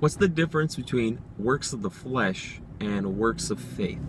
What's the difference between works of the flesh and works of faith?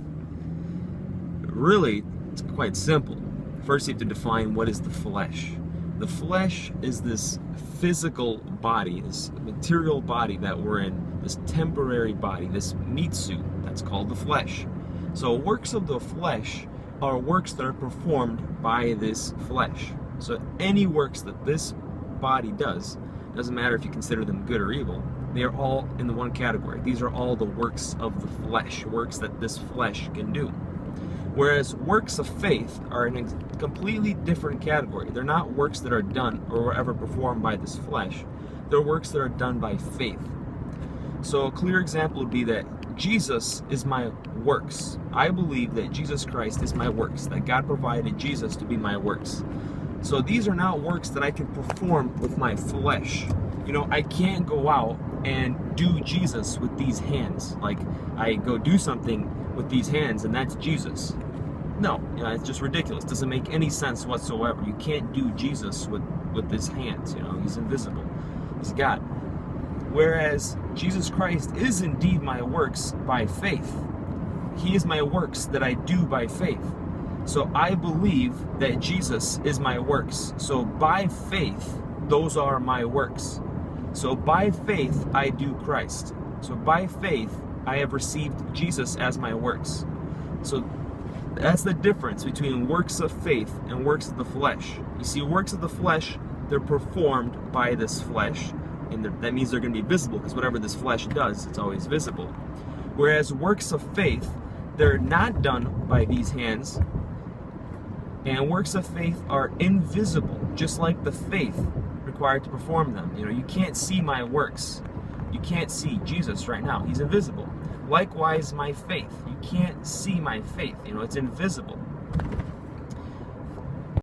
Really, it's quite simple. First, you have to define what is the flesh. The flesh is this physical body, this material body that we're in, this temporary body, this meat suit that's called the flesh. So works of the flesh are works that are performed by this flesh. So any works that this body does, doesn't matter if you consider them good or evil, they are all in the one category. These are all the works of the flesh, works that this flesh can do. Whereas works of faith are in a completely different category. They're not works that are done or ever performed by this flesh. They're works that are done by faith. So a clear example would be that Jesus is my works. I believe that Jesus Christ is my works, that God provided Jesus to be my works. So these are not works that I can perform with my flesh. You know, I can't go out and do Jesus with these hands. Like, I go do something with these hands and that's Jesus. No, you know, it's just ridiculous. It doesn't make any sense whatsoever. You can't do Jesus with his hands. You know, he's invisible. He's God. Whereas Jesus Christ is indeed my works by faith. He is my works that I do by faith. So I believe that Jesus is my works. So by faith, those are my works. So by faith, I do Christ. So by faith, I have received Jesus as my works. So that's the difference between works of faith and works of the flesh. You see, works of the flesh, they're performed by this flesh. And that means they're going to be visible, because whatever this flesh does, it's always visible. Whereas works of faith, they're not done by these hands. And works of faith are invisible, just like the faith required to perform them. You know, you can't see my works. You can't see Jesus right now. He's invisible. Likewise, my faith. You can't see my faith. You know, it's invisible.